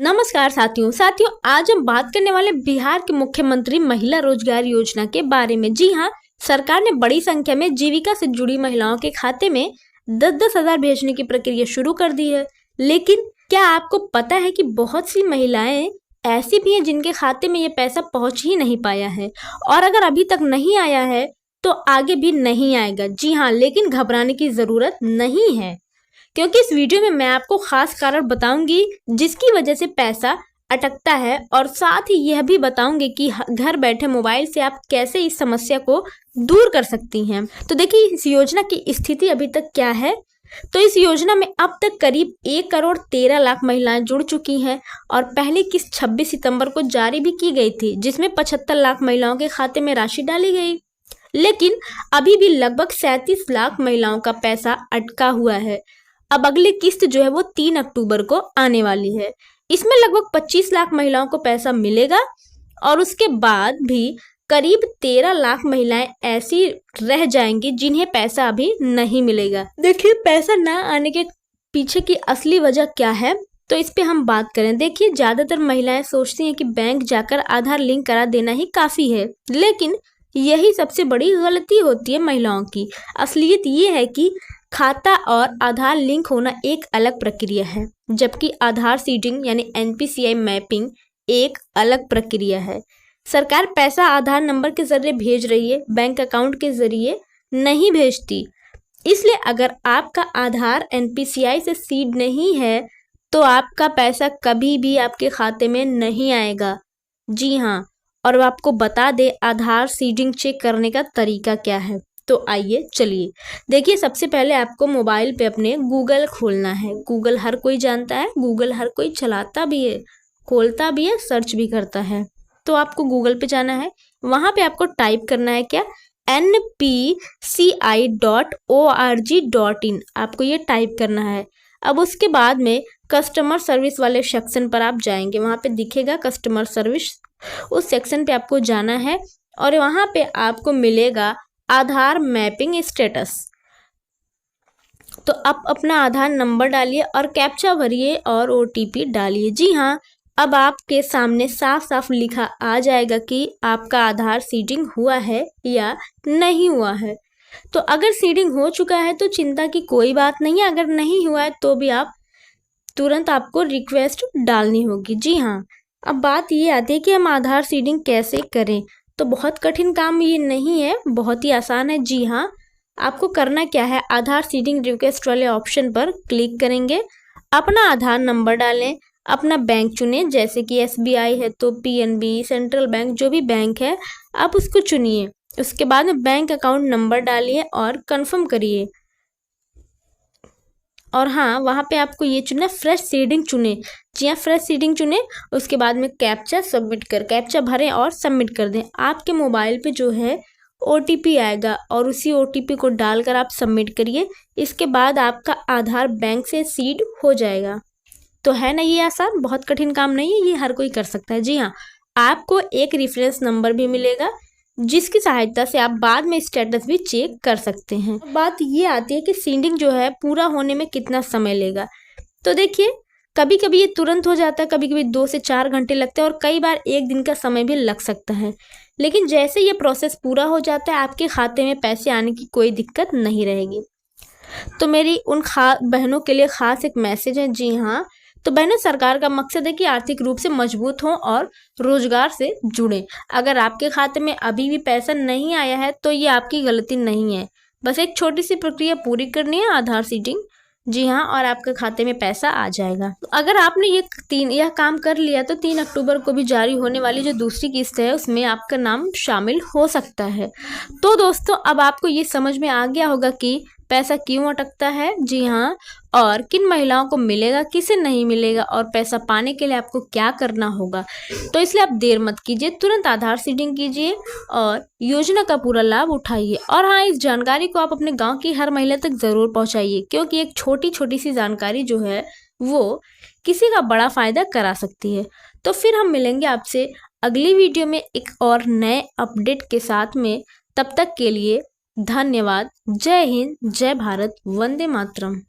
नमस्कार साथियों, आज हम बात करने वाले बिहार के मुख्यमंत्री महिला रोजगार योजना के बारे में। जी हाँ, सरकार ने बड़ी संख्या में जीविका से जुड़ी महिलाओं के खाते में 10-10 हजार भेजने की प्रक्रिया शुरू कर दी है। लेकिन क्या आपको पता है कि बहुत सी महिलाएं ऐसी भी हैं जिनके खाते में ये पैसा पहुंच ही नहीं पाया है, और अगर अभी तक नहीं आया है तो आगे भी नहीं आएगा। जी हाँ, लेकिन घबराने की जरूरत नहीं है, क्योंकि इस वीडियो में मैं आपको खास कारण बताऊंगी जिसकी वजह से पैसा अटकता है, और साथ ही यह भी बताऊंगी कि घर बैठे मोबाइल से आप कैसे इस समस्या को दूर कर सकती हैं। तो देखिए, इस योजना की स्थिति अभी तक क्या है। तो इस योजना में अब तक करीब 1,13,00,000 महिलाएं जुड़ चुकी हैं, और पहली किस्त 26 सितंबर को जारी भी की गई थी, जिसमें 75 लाख महिलाओं के खाते में राशि डाली गई। लेकिन अभी भी लगभग 37 लाख महिलाओं का पैसा अटका हुआ है। अब अगली किस्त जो है वो 3 अक्टूबर को आने वाली है। इसमें लगभग 25 लाख महिलाओं को पैसा मिलेगा, और उसके बाद भी करीब 13 लाख महिलाएं ऐसी रह जाएंगी जिन्हें पैसा अभी नहीं मिलेगा। देखिए, पैसा ना आने के पीछे की असली वजह क्या है, तो इस पे हम बात करें। देखिए, ज्यादातर महिलाएं सोचती हैं कि बैंक जाकर आधार लिंक करा देना ही काफी है, लेकिन यही सबसे बड़ी गलती होती है महिलाओं की। असलियत ये है कि खाता और आधार लिंक होना एक अलग प्रक्रिया है, जबकि आधार सीडिंग यानी NPCI मैपिंग एक अलग प्रक्रिया है। सरकार पैसा आधार नंबर के जरिए भेज रही है, बैंक अकाउंट के जरिए नहीं भेजती। इसलिए अगर आपका आधार NPCI से सीड नहीं है तो आपका पैसा कभी भी आपके खाते में नहीं आएगा। जी हाँ, और आपको बता दे आधार सीडिंग चेक करने का तरीका क्या है। तो आइए चलिए देखिए, सबसे पहले आपको मोबाइल पे अपने गूगल खोलना है। गूगल हर कोई जानता है, गूगल हर कोई चलाता भी है, खोलता भी है, सर्च भी करता है। तो आपको गूगल पे जाना है, वहां पे आपको टाइप करना है क्या, npci.org.in। आपको ये टाइप करना है। अब उसके बाद में कस्टमर सर्विस वाले सेक्शन पर आप जाएंगे, वहां पे दिखेगा कस्टमर सर्विस, उस सेक्शन पे आपको जाना है, और वहां पे आपको मिलेगा आधार मैपिंग स्टेटस। तो आप अपना आधार नंबर डालिए और कैप्चा भरिए और OTP डालिए। जी हाँ, अब आपके सामने साफ साफ लिखा आ जाएगा कि आपका आधार सीडिंग हुआ है या नहीं हुआ है। तो अगर सीडिंग हो चुका है तो चिंता की कोई बात नहीं है, अगर नहीं हुआ है तो भी आप तुरंत आपको रिक्वेस्ट डालनी होगी। जी हाँ, अब बात ये आती है कि हम आधार सीडिंग कैसे करें। तो बहुत कठिन काम ये नहीं है, बहुत ही आसान है। जी हाँ, आपको करना क्या है, आधार सीडिंग रिक्वेस्ट वाले ऑप्शन पर क्लिक करेंगे, अपना आधार नंबर डालें, अपना बैंक चुनें, जैसे कि SBI है तो PNB, सेंट्रल बैंक, जो भी बैंक है आप उसको चुनिए। उसके बाद में बैंक अकाउंट नंबर डालिए और कंफर्म करिए। और हाँ, वहाँ पे आपको ये चुना फ्रेश सीडिंग चुने। जी हाँ, फ्रेश सीडिंग चुने। उसके बाद में कैप्चा भरें और सबमिट कर दें। आपके मोबाइल पे जो है OTP आएगा, और उसी OTP को डालकर आप सबमिट करिए। इसके बाद आपका आधार बैंक से सीड हो जाएगा। तो है ना ये आसान, बहुत कठिन काम नहीं है, ये हर कोई कर सकता है। जी हाँ, आपको एक रेफरेंस नंबर भी मिलेगा जिसकी सहायता से आप बाद में स्टेटस भी चेक कर सकते हैं। बात ये आती है कि सीडिंग जो है पूरा होने में कितना समय लेगा। तो देखिए, कभी कभी ये तुरंत हो जाता है, कभी कभी 2 से 4 घंटे लगते हैं, और कई बार 1 दिन का समय भी लग सकता है। लेकिन जैसे ये प्रोसेस पूरा हो जाता है, आपके खाते में पैसे आने की कोई दिक्कत नहीं रहेगी। तो मेरी उन बहनों के लिए खास एक मैसेज है। जी हाँ, तो बहनों, सरकार का मकसद है कि आर्थिक रूप से मजबूत हों और रोजगार से जुड़ें। अगर आपके खाते में अभी भी पैसा नहीं आया है तो ये आपकी गलती नहीं है, बस एक छोटी सी प्रक्रिया पूरी करनी है, आधार सीडिंग। जी हाँ, और आपके खाते में पैसा आ जाएगा। तो अगर आपने यह काम कर लिया तो 3 अक्टूबर को भी जारी होने वाली जो दूसरी किस्त है उसमें आपका नाम शामिल हो सकता है। तो दोस्तों, अब आपको ये समझ में आ गया होगा कि पैसा क्यों अटकता है। जी हाँ, और किन महिलाओं को मिलेगा, किसे नहीं मिलेगा, और पैसा पाने के लिए आपको क्या करना होगा। तो इसलिए आप देर मत कीजिए, तुरंत आधार सीडिंग कीजिए और योजना का पूरा लाभ उठाइए। और हाँ, इस जानकारी को आप अपने गांव की हर महिला तक जरूर पहुंचाइए, क्योंकि एक छोटी छोटी सी जानकारी जो है वो किसी का बड़ा फायदा करा सकती है। तो फिर हम मिलेंगे आपसे अगली वीडियो में एक और नए अपडेट के साथ में। तब तक के लिए धन्यवाद। जय हिंद, जय भारत, वंदे मातरम।